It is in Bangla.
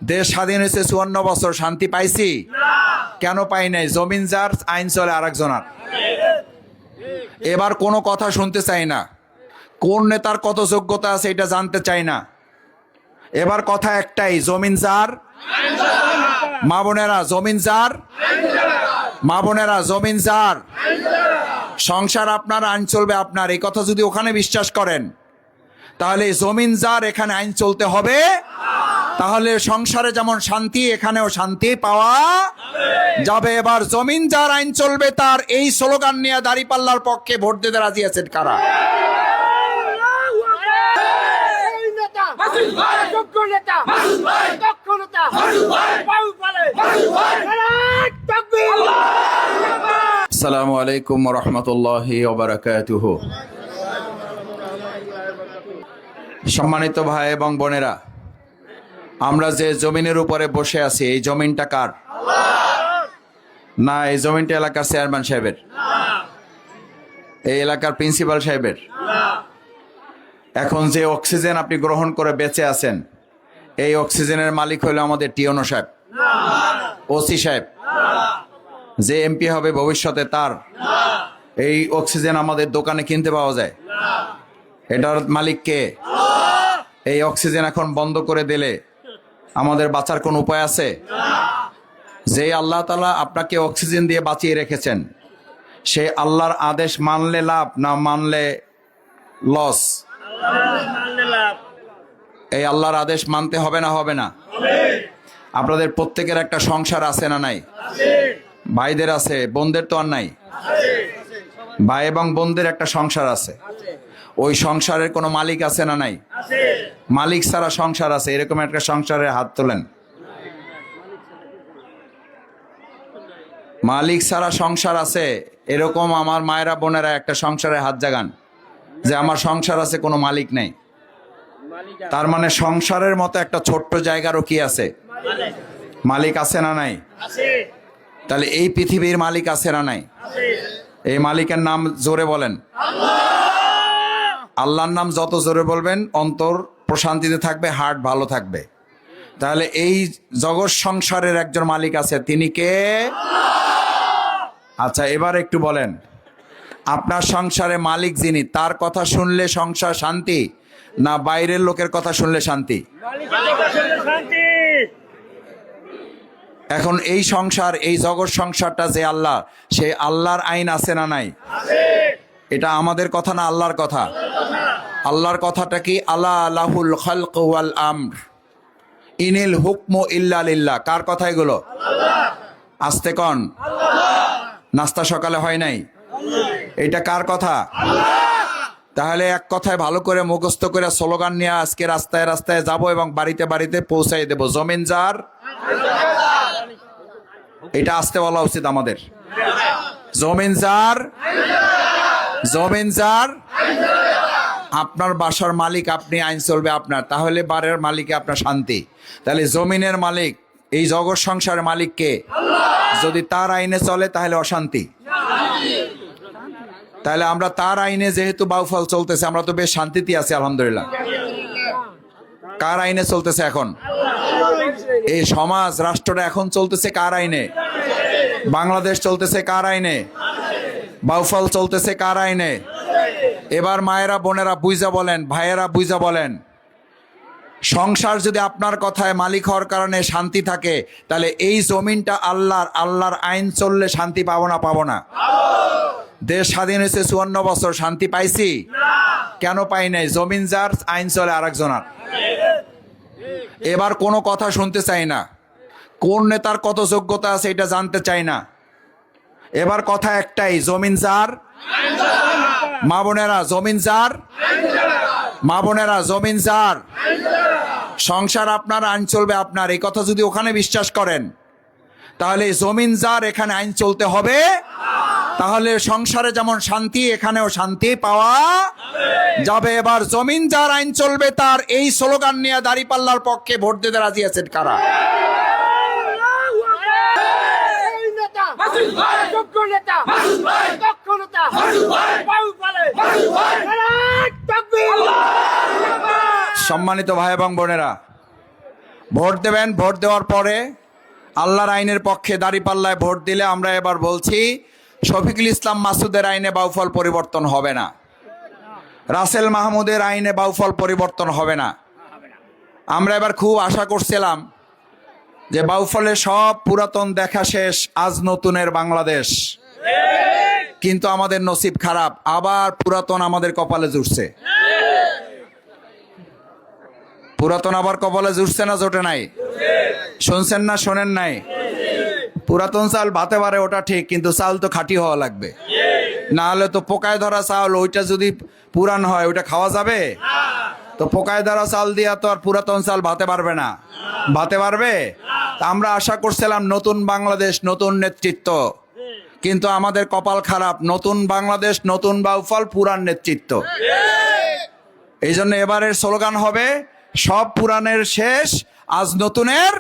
দেশ স্বাধীন হয়েছে 54 বছর, শান্তি পাইছি? কেন পাই নাই? জমিন যার, আইন চলে আরেকজনের। এবার কোনো কথা শুনতে চাই না, কোন নেতার কত যোগ্যতা আছে এটা জানতে চাই না। এবার কথা একটাই, জমিন যার, মা বোনেরা জমিন যার, মা বোনেরা জমিন যার, সংসার আপনার, আইন চলবে আপনার। এই কথা যদি ওখানে বিশ্বাস করেন তাহলে জমিন যার, এখানে আইন চলতে হবে। তাহলে সংসারে যেমন শান্তি, এখানেও শান্তি পাওয়া যাবে। এবার জমিন যার, আইন চলবে তার, এই স্লোগান নিয়ে দাঁড়িপাল্লার পক্ষে ভোট দিতে রাজি আছেন কারা? আসসালামু আলাইকুম ওয়া রাহমাতুল্লাহি ওয়া বারাকাতুহু। সম্মানিত ভাই এবং বোনেরা, আমরা যে জমিনের উপরে বসে আছি, এই জমিনটা কার? না, এই জমিনটা এলাকার চেয়ারম্যান সাহেবের, এই এলাকার প্রিন্সিপাল সাহেবের। এখন যে অক্সিজেন আপনি গ্রহণ করে বেঁচে আছেন, এই অক্সিজেনের মালিক হলো আমাদের টিওনো সাহেব, ওসি সাহেব। যে এমপি হবে ভবিষ্যতে, তার এই অক্সিজেন আমাদের দোকানে কিনতে পাওয়া যায়। এটার মালিক কে? এই অক্সিজেন এখন বন্ধ করে দিলে আমাদের বাঁচার কোন উপায় আছে? যে আল্লাহ তাআলা আপনাকে অক্সিজেন দিয়ে বাঁচিয়ে রেখেছেন, সে আল্লাহর আদেশ মানলে লাভ, না মানলে লস? এই আল্লাহর আদেশ মানতে হবে না হবে না? আপনাদের প্রত্যেকের একটা সংসার আছে না নাই? ভাইদের আছে, বোনদের তো আর নাই। ভাই এবং বোনদের একটা সংসার আছে। ওই সংসারের কোনো মালিক আছে না নাই? মালিক ছাড়া সংসার আছে, এরকম একটা সংসারে হাত তোলেন। মালিক ছাড়া সংসার আছে এরকম আমার মায়েরা বোনেরা একটা সংসারে হাত জাগান, যে আমার সংসার আছে, কোনো মালিক নেই। তার মানে সংসারের মতো একটা ছোট্ট জায়গারও কি আছে? মালিক আছে না নাই? তাহলে এই পৃথিবীর মালিক আছে না নাই? এই মালিকের নাম জোরে বলেন। আল্লাহর নাম যত জোরে বলবেন অন্তর প্রশান্তিতে থাকবে, হার্ট ভালো থাকবে। তাহলে এই জগৎ সংসারের একজন মালিক আছে, তিনি কে? আচ্ছা, এবার একটু বলেন, আপনার সংসারে মালিক যিনি, তার কথা শুনলে সংসার শান্তি, না বাইরের লোকের কথা শুনলে শান্তি? এখন এই সংসার, এই জগৎ সংসারটা যে আল্লাহ, সে আল্লাহর আইন আছে না নাই? এটা আমাদের কথা না, আল্লাহর কথা। আল্লাহর কথাটা কি? আলা লাহুল খালক ওয়াল আমর ইনিল হুকমু ইল্লা লিল্লাহ। কার কথা এগুলো? আস্তে কন, নাস্তা সকালে হয় নাই? এটা কার কথা? তাহলে এক কথায় ভালো করে মুখস্থ করে স্লোগান নিয়ে আজকে রাস্তায় রাস্তায় যাব এবং বাড়িতে বাড়িতে পৌঁছাই দেব, জমিন যার। এটা আসতে বলা উচিত আমাদের, জমিন যার, জমিন যার। আপনার বাসার মালিক আপনি, আইন চলবে আপনার। তাহলে বাড়ির মালিকে আপনার শান্তি। তাহলে জমিনের মালিক, এই জগৎ সংসারের মালিক কে? যদি তার আইনে চলে তাহলে অশান্তি। তাহলে আমরা তার আইনে যেহেতু বাউফল চলতেছে, আমরা তো বেশ শান্তিতে আছি আলহামদুলিল্লাহ। কার আইনে চলতেছে এখন? এই সমাজ রাষ্ট্রটা এখন চলতেছে কার আইনে? বাংলাদেশ চলতেছে কার আইনে? বাউফল চলতেছে কার আইনে? এবার মায়েরা বোনেরা বুঝা বলেন, ভাইয়েরা বুঝা বলেন, সংসার যদি আপনার কথায় মালিক হওয়ার কারণে শান্তি থাকে, তাহলে এই জমিনটা আল্লাহর, আল্লাহর আইন চললে শান্তি পাবো না পাবো না? দেশ স্বাধীন হয়েছে 54 বছর, শান্তি পাইছি? কেন পাই নাই? জমিন যার, আইন চলে আরেকজনের। এবার কোনো কথা শুনতে চাই না, কোন নেতার কত যোগ্যতা আছে এটা জানতে চাই না। এবার কথা একটাই, জমিন যার, মা বোনেরা জমিন যার, মা বোনেরা জমিন যার, সংসার আপনার, আইন চলবে আপনার। এই কথা যদি ওখানে বিশ্বাস করেন তাহলে জমিন যার, এখানে আইন চলতে হবে। তাহলে সংসারে যেমন শান্তি, এখানেও শান্তি পাওয়া যাবে। এবার জমিন যার, আইন চলবে তার, এই স্লোগান নিয়ে দাঁড়িপাল্লার পক্ষে ভোট দিতে রাজি আছেন কারা? সম্মানিত ভাই এবং বোনেরা, ভোট দেবেন। ভোট দেওয়ার পরে আল্লাহর আইনের পক্ষে দাঁড়িপাল্লায় ভোট দিলে আমরা এবার বলছি শফিকুল ইসলাম মাসুদের আইনে বাউফল পরিবর্তন হবে না, রাসেল মাহমুদের আইনে বাউফল পরিবর্তন হবে না। আমরা এবার খুব আশা করছিলাম যে বাউফলের সব পুরাতন দেখা শেষ, আজ নতুনের বাংলাদেশ। কিন্তু আমাদের নসিব খারাপ, আবার পুরাতন আমাদের কপালে জুটছে। পুরাতন আবার কপালে জুটছে না জোটে নাই? শুনছেন না শোনেন নাই? পুরাতন চাল ভাতে পারে ওটা ঠিক, কিন্তু চাল তো খাঁটি হওয়া লাগবে, না হলে তো পোকায় ধরা চাল, ওইটা যদি পুরান হয় ওইটা খাওয়া যাবে? তো পোকায় ধরা চাল দিয়া তো আর পুরাতন চাল ভাতে পারবে না, ভাতে পারবে? তা আমরা আশা করছিলাম নতুন বাংলাদেশ, নতুন নেতৃত্ব, কিন্তু আমাদের কপাল খারাপ, নতুন বাংলাদেশ, নতুন বাউফল, পুরান নেতৃত্ব। এই জন্য এবারের স্লোগান হবে সব পুরানের শেষ, আজ নতুনের